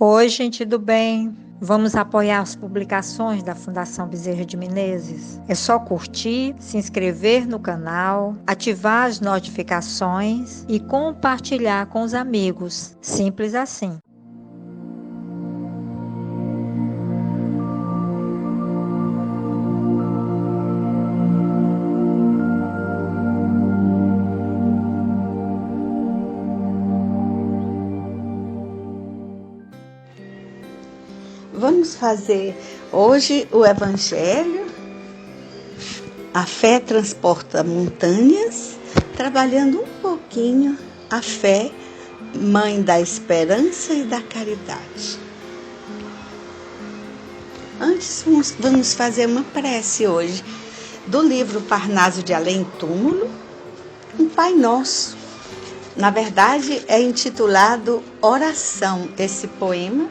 Oi, gente do bem. Vamos apoiar as publicações da Fundação Bezerra de Menezes? É só curtir, se inscrever no canal, ativar as notificações e compartilhar com os amigos. Simples assim. Vamos fazer hoje o Evangelho. A fé transporta montanhas, trabalhando um pouquinho a fé, mãe da esperança e da caridade. Antes, vamos fazer uma prece hoje, do livro Parnaso de Além Túmulo, um Pai Nosso. Na verdade, é intitulado Oração, esse poema,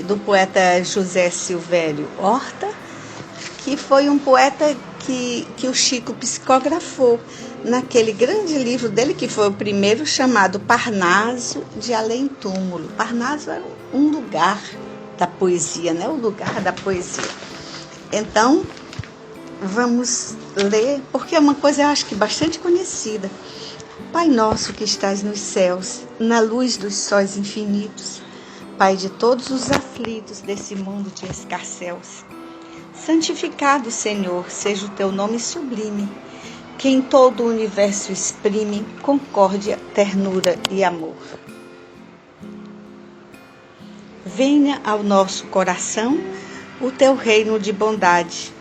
do poeta José Silvério Horta, que foi um poeta que o Chico psicografou naquele grande livro dele, que foi o primeiro, chamado Parnaso de Além Túmulo. Parnaso era um lugar da poesia, né? O lugar da poesia. Então, vamos ler, porque é uma coisa, eu acho que bastante conhecida. Pai nosso que estás nos céus, na luz dos sóis infinitos, Pai de todos os aflitos desse mundo de escarcéus. Santificado, Senhor, seja o teu nome sublime, que em todo o universo exprime concórdia, ternura e amor. Venha ao nosso coração o teu reino de bondade,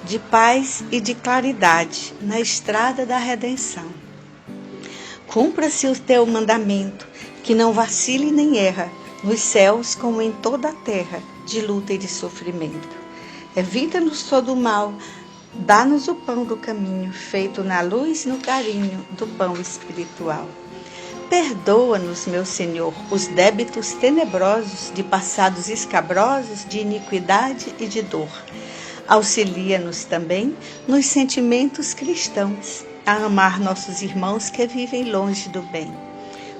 de paz e de claridade na estrada da redenção. Cumpra-se o teu mandamento, que não vacile nem erra, nos céus como em toda a terra, de luta e de sofrimento. Evita-nos todo o mal, dá-nos o pão do caminho, feito na luz e no carinho do pão espiritual. Perdoa-nos, meu Senhor, os débitos tenebrosos de passados escabrosos, de iniquidade e de dor. Auxilia-nos também nos sentimentos cristãos, a amar nossos irmãos que vivem longe do bem.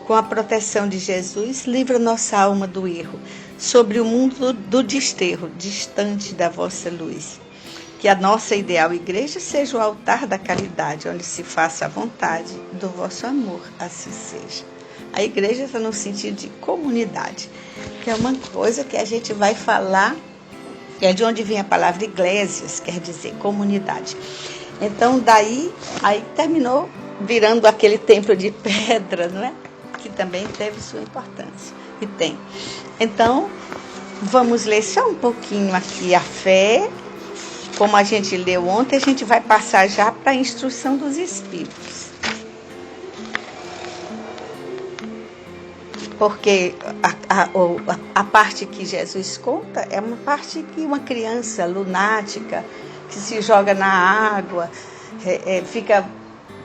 Com a proteção de Jesus, livra nossa alma do erro, sobre o mundo do desterro, distante da vossa luz. Que a nossa ideal igreja seja o altar da caridade, onde se faça a vontade do vosso amor, assim seja. A igreja está no sentido de comunidade, que é uma coisa que a gente vai falar, que é de onde vem a palavra iglésias, quer dizer comunidade. Então, daí, aí terminou virando aquele templo de pedra, não é? Que também teve sua importância, e tem. Então, vamos ler só um pouquinho aqui a fé, como a gente leu ontem, a gente vai passar já para a instrução dos Espíritos. Porque a parte que Jesus conta é uma parte que uma criança lunática, que se joga na água, fica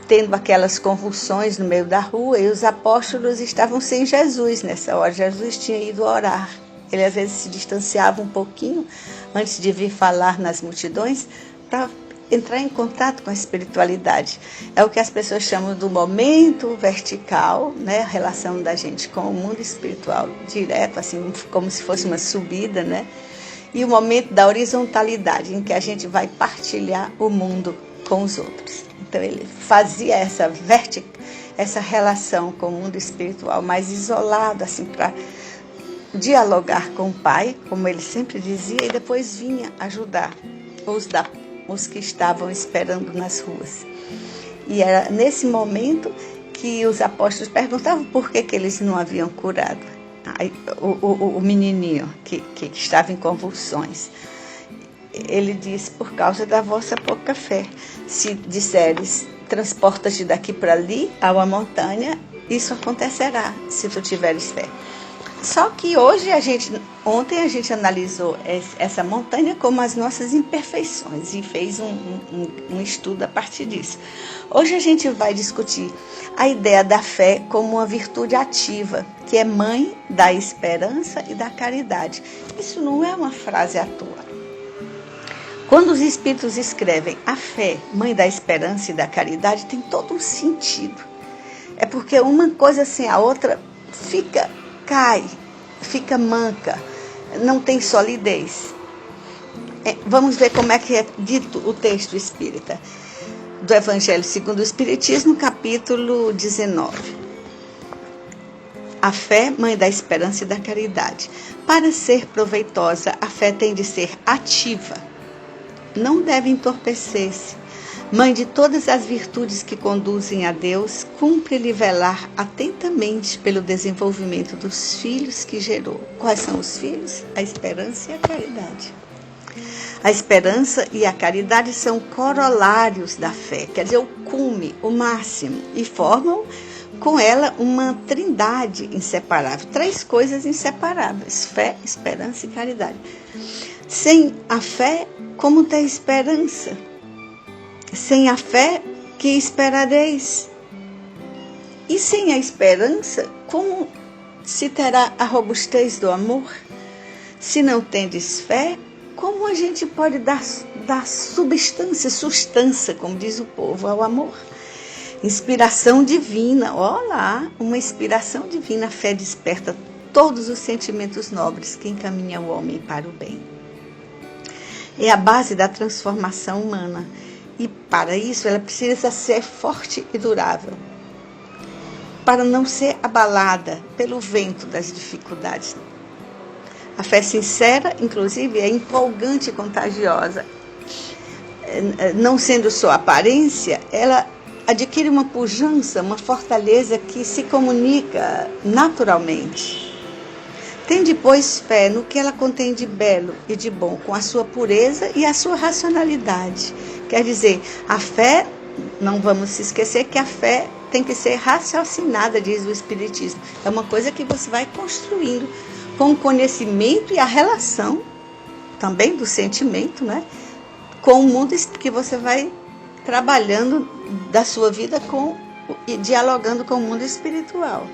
tendo aquelas convulsões no meio da rua, e os apóstolos estavam sem Jesus nessa hora. Jesus tinha ido orar. Ele às vezes se distanciava um pouquinho antes de vir falar nas multidões para entrar em contato com a espiritualidade. É o que as pessoas chamam do momento vertical, né? A relação da gente com o mundo espiritual direto, assim como se fosse uma subida, né? E o momento da horizontalidade, em que a gente vai partilhar o mundo com os outros. Então ele fazia essa relação com o mundo espiritual mais isolado, assim, para dialogar com o Pai, como ele sempre dizia, e depois vinha ajudar os que estavam esperando nas ruas. E era nesse momento que os apóstolos perguntavam por que eles não haviam curado o menininho que estava em convulsões. Ele disse, por causa da vossa pouca fé. Se disseres, transporta-te daqui para ali, a uma montanha, isso acontecerá, se tu tiveres fé. Só que ontem a gente analisou essa montanha como as nossas imperfeições e fez um estudo a partir disso. Hoje a gente vai discutir a ideia da fé como uma virtude ativa, que é mãe da esperança e da caridade. Isso não é uma frase à toa. Quando os Espíritos escrevem a fé, mãe da esperança e da caridade, tem todo um sentido. É porque uma coisa sem a outra cai, fica manca, não tem solidez. Vamos ver como é que é dito o texto espírita do Evangelho segundo o Espiritismo, capítulo 19. A fé, mãe da esperança e da caridade. Para ser proveitosa, a fé tem de ser ativa. Não deve entorpecer-se. Mãe de todas as virtudes que conduzem a Deus, cumpre-lhe velar atentamente pelo desenvolvimento dos filhos que gerou. Quais são os filhos? A esperança e a caridade. A esperança e a caridade são corolários da fé, quer dizer, o cume, o máximo, e formam com ela uma trindade inseparável, 3 coisas inseparáveis: fé, esperança e caridade. Sem a fé, como ter esperança? Sem a fé, que esperareis? E sem a esperança, como se terá a robustez do amor? Se não tendes fé, como a gente pode dar sustância, como diz o povo, ao amor? Inspiração divina, olha lá, uma inspiração divina. A fé desperta todos os sentimentos nobres que encaminham o homem para o bem. É a base da transformação humana. E para isso ela precisa ser forte e durável, para não ser abalada pelo vento das dificuldades. A fé sincera, inclusive, é empolgante e contagiosa. Não sendo só aparência, ela adquire uma pujança, uma fortaleza que se comunica naturalmente. Tende, pois, fé no que ela contém de belo e de bom, com a sua pureza e a sua racionalidade. Quer dizer, a fé, não vamos se esquecer que a fé tem que ser raciocinada, diz o Espiritismo. É uma coisa que você vai construindo com o conhecimento e a relação também do sentimento, né? Com o mundo que você vai trabalhando da sua vida e dialogando com o mundo espiritual.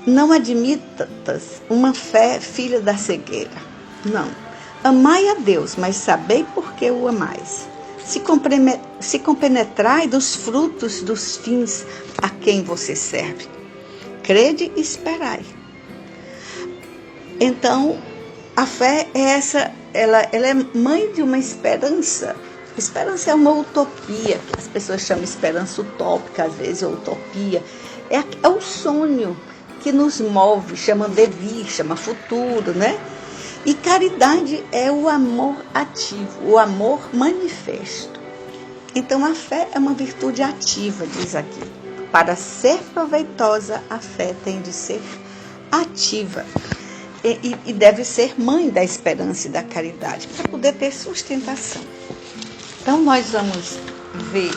Não admitas uma fé filha da cegueira. Não. Amai a Deus, mas sabei por que o amais. Se compenetrai dos frutos dos fins a quem você serve. Crede e esperai. Então, a fé é essa, ela é mãe de uma esperança. Esperança é uma utopia, que as pessoas chamam esperança utópica, às vezes, ou utopia. É o sonho que nos move, chama devir, chama futuro, né? E caridade é o amor ativo, o amor manifesto. Então a fé é uma virtude ativa, diz aqui. Para ser proveitosa, a fé tem de ser ativa. E deve ser mãe da esperança e da caridade, para poder ter sustentação. Então nós vamos ver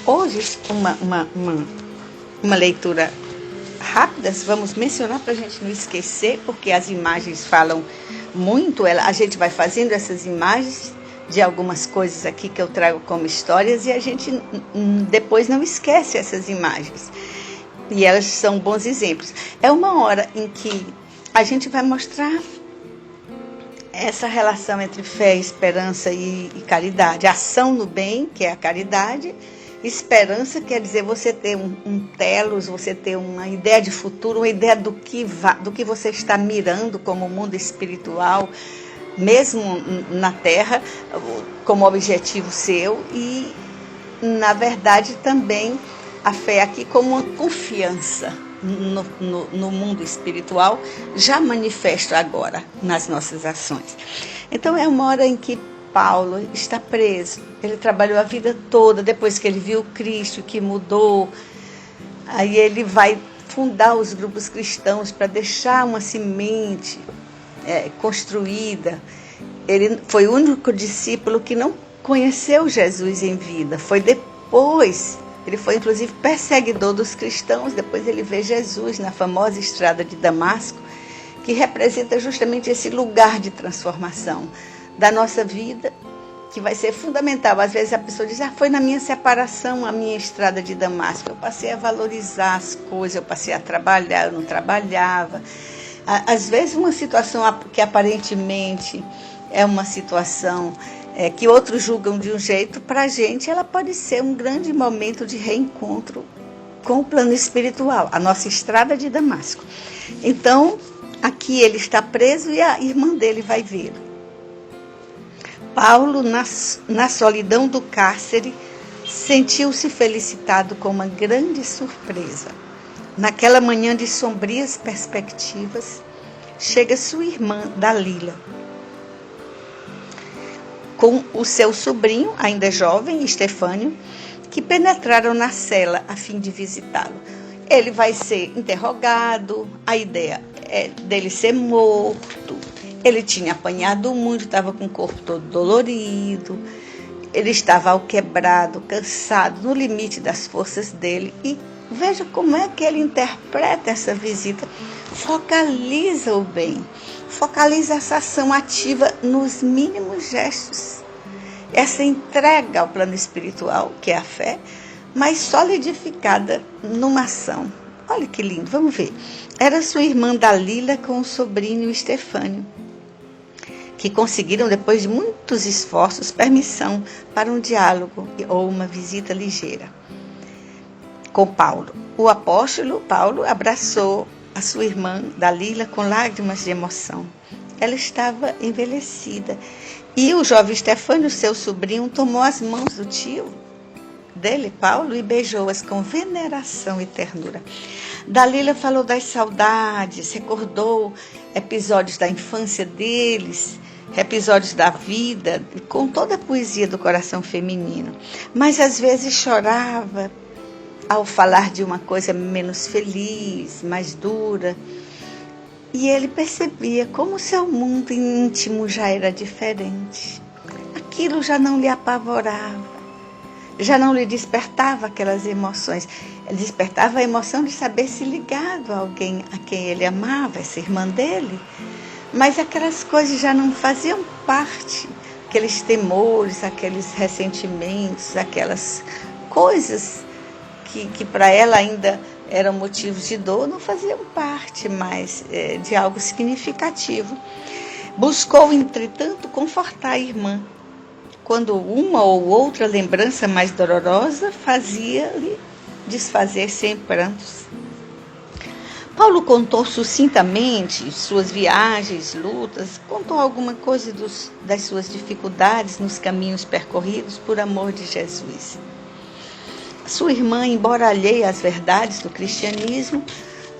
hoje uma leitura rápida, vamos mencionar para a gente não esquecer, porque as imagens falam muito, a gente vai fazendo essas imagens de algumas coisas aqui que eu trago como histórias e a gente depois não esquece essas imagens. E elas são bons exemplos. É uma hora em que a gente vai mostrar essa relação entre fé, esperança e caridade. Ação no bem, que é a caridade. Esperança quer dizer você ter um telos, você ter uma ideia de futuro, uma ideia do que você está mirando como mundo espiritual, mesmo na Terra, como objetivo seu. E, na verdade, também a fé aqui como uma confiança no mundo espiritual, já manifesto agora nas nossas ações. Então é uma hora em que Paulo está preso. Ele trabalhou a vida toda, depois que ele viu Cristo, que mudou. Aí ele vai fundar os grupos cristãos para deixar uma semente construída. Ele foi o único discípulo que não conheceu Jesus em vida. Foi depois. Ele foi, inclusive, perseguidor dos cristãos. Depois ele vê Jesus na famosa estrada de Damasco, que representa justamente esse lugar de transformação da nossa vida, que vai ser fundamental. Às vezes a pessoa diz, foi na minha separação a minha estrada de Damasco. Eu passei a valorizar as coisas, eu passei a trabalhar, eu não trabalhava. Às vezes uma situação que aparentemente é uma situação que outros julgam de um jeito, para a gente ela pode ser um grande momento de reencontro com o plano espiritual, a nossa estrada de Damasco. Então, Aqui ele está preso e a irmã dele vai vê-lo. Paulo, na solidão do cárcere, sentiu-se felicitado com uma grande surpresa. Naquela manhã de sombrias perspectivas, chega sua irmã Dalila, com o seu sobrinho, ainda jovem, Estefânio, que penetraram na cela a fim de visitá-lo. Ele vai ser interrogado, a ideia é dele ser morto. Ele tinha apanhado muito, estava com o corpo todo dolorido, ele estava alquebrado, cansado, no limite das forças dele. E veja como é que ele interpreta essa visita. Focaliza o bem, focaliza essa ação ativa nos mínimos gestos. Essa entrega ao plano espiritual, que é a fé, mas solidificada numa ação. Olha que lindo, vamos ver. Era sua irmã Dalila com o sobrinho Estefânio, que conseguiram, depois de muitos esforços, permissão para um diálogo ou uma visita ligeira com Paulo. O apóstolo Paulo abraçou a sua irmã Dalila com lágrimas de emoção. Ela estava envelhecida. E o jovem Estefânio, seu sobrinho, tomou as mãos do tio dele, Paulo, e beijou-as com veneração e ternura. Dalila falou das saudades, recordou episódios da infância deles, episódios da vida, com toda a poesia do coração feminino. Mas às vezes chorava ao falar de uma coisa menos feliz, mais dura. E ele percebia como seu mundo íntimo já era diferente. Aquilo já não lhe apavorava, já não lhe despertava aquelas emoções. Ele despertava a emoção de saber-se ligado a alguém a quem ele amava, essa irmã dele. Mas aquelas coisas já não faziam parte, aqueles temores, aqueles ressentimentos, aquelas coisas que para ela ainda eram motivos de dor, não faziam parte mais de algo significativo. Buscou, entretanto, confortar a irmã, quando uma ou outra lembrança mais dolorosa fazia-lhe desfazer-se em prantos. Paulo contou sucintamente suas viagens, lutas, contou alguma coisa das suas dificuldades nos caminhos percorridos por amor de Jesus. Sua irmã, embora alheia às verdades do cristianismo,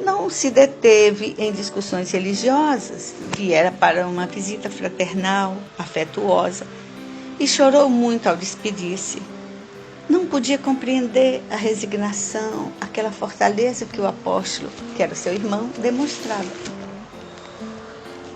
não se deteve em discussões religiosas, viera para uma visita fraternal, afetuosa, e chorou muito ao despedir-se. Não podia compreender a resignação, aquela fortaleza que o apóstolo, que era seu irmão, demonstrava.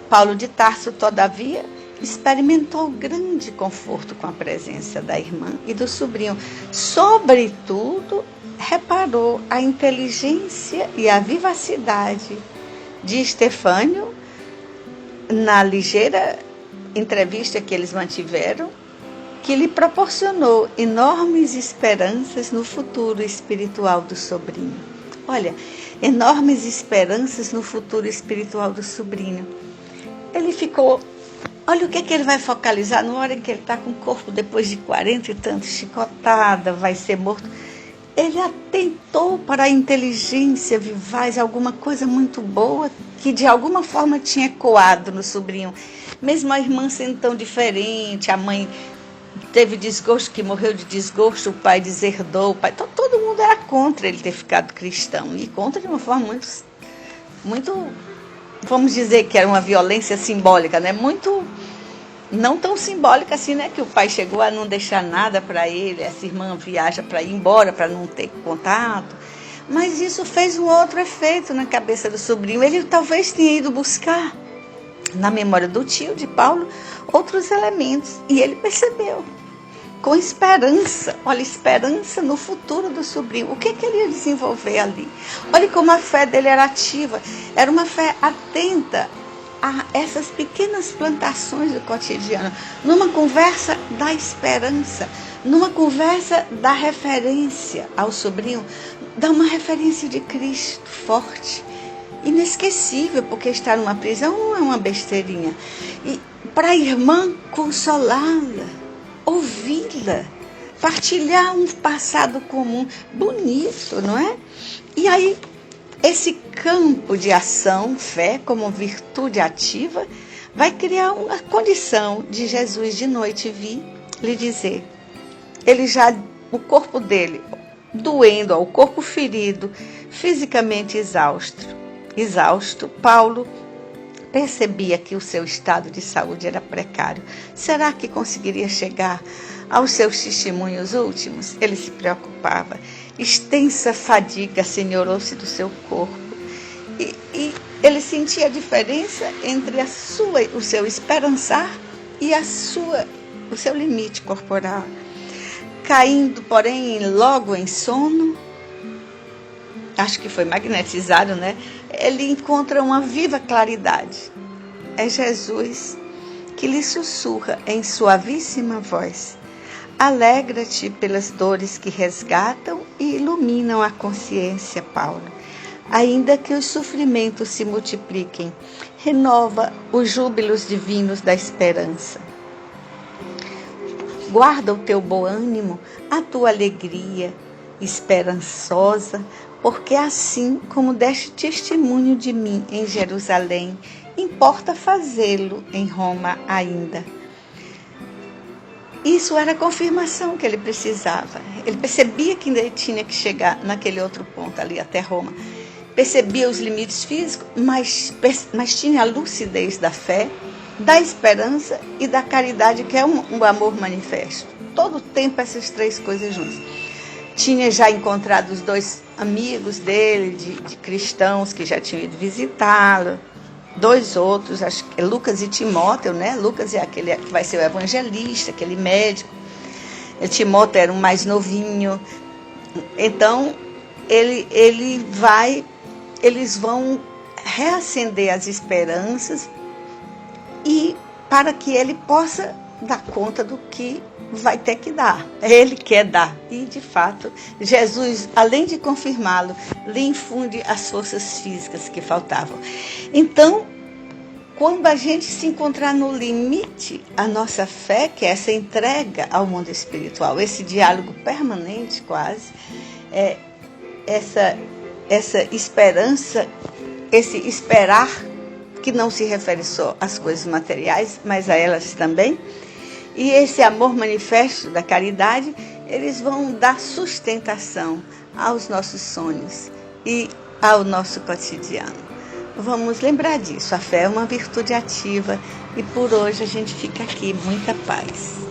Paulo de Tarso, todavia, experimentou grande conforto com a presença da irmã e do sobrinho. Sobretudo, reparou a inteligência e a vivacidade de Estefânio na ligeira entrevista que eles mantiveram, que lhe proporcionou enormes esperanças no futuro espiritual do sobrinho. Olha, enormes esperanças no futuro espiritual do sobrinho. Ele ficou... Olha o que ele vai focalizar na hora em que ele está com o corpo, depois de 40 e tantos, chicotada, vai ser morto. Ele atentou para a inteligência vivaz, alguma coisa muito boa que de alguma forma tinha ecoado no sobrinho. Mesmo a irmã sendo tão diferente, a mãe teve desgosto, que morreu de desgosto, o pai deserdou, o pai... Então, todo mundo era contra ele ter ficado cristão, e contra de uma forma muito, vamos dizer que era uma violência simbólica, né? Muito, não tão simbólica assim, né? Que o pai chegou a não deixar nada para ele, essa irmã viaja para ir embora, para não ter contato. Mas isso fez um outro efeito na cabeça do sobrinho. Ele talvez tenha ido buscar, na memória do tio, de Paulo, outros elementos. E ele percebeu, com esperança, olha, esperança no futuro do sobrinho. O que ele ia desenvolver ali? Olha como a fé dele era ativa. Era uma fé atenta a essas pequenas plantações do cotidiano. Numa conversa da esperança, numa conversa da referência ao sobrinho, dá uma referência de Cristo forte, inesquecível, porque estar numa prisão não é uma besteirinha. E para a irmã, consolá-la, ouvi-la, partilhar um passado comum, bonito, não é? E aí esse campo de ação, fé como virtude ativa, vai criar uma condição de Jesus de noite vir lhe dizer. O corpo dele doendo, o corpo ferido, fisicamente exausto, Paulo percebia que o seu estado de saúde era precário. Será que conseguiria chegar aos seus testemunhos últimos? Ele se preocupava. Extensa fadiga senhorou-se do seu corpo. E ele sentia a diferença entre o seu esperançar e o seu limite corporal. Caindo, porém, logo em sono, acho que foi magnetizado, né? Ele encontra uma viva claridade. É Jesus que lhe sussurra em suavíssima voz: alegra-te pelas dores que resgatam e iluminam a consciência, Paulo. Ainda que os sofrimentos se multipliquem, renova os júbilos divinos da esperança. Guarda o teu bom ânimo, a tua alegria esperançosa, porque assim como deste testemunho de mim em Jerusalém, importa fazê-lo em Roma ainda. Isso era a confirmação que ele precisava. Ele percebia que ainda tinha que chegar naquele outro ponto ali, até Roma. Percebia os limites físicos, mas tinha a lucidez da fé, da esperança e da caridade, que é um amor manifesto. Todo o tempo essas três coisas juntas. Tinha já encontrado os dois amigos dele, de cristãos, que já tinham ido visitá-lo. Dois outros, acho que é Lucas e Timóteo, né? Lucas é aquele que vai ser o evangelista, aquele médico. Timóteo era um mais novinho. Então, eles vão reacender as esperanças e para que ele possa dar conta do que vai ter que dar. Ele quer dar. E, de fato, Jesus, além de confirmá-lo, lhe infunde as forças físicas que faltavam. Então, quando a gente se encontrar no limite, a nossa fé, que é essa entrega ao mundo espiritual, esse diálogo permanente quase, essa esperança, esse esperar, que não se refere só às coisas materiais, mas a elas também, e esse amor manifesto da caridade, eles vão dar sustentação aos nossos sonhos e ao nosso cotidiano. Vamos lembrar disso, a fé é uma virtude ativa e por hoje a gente fica aqui, muita paz.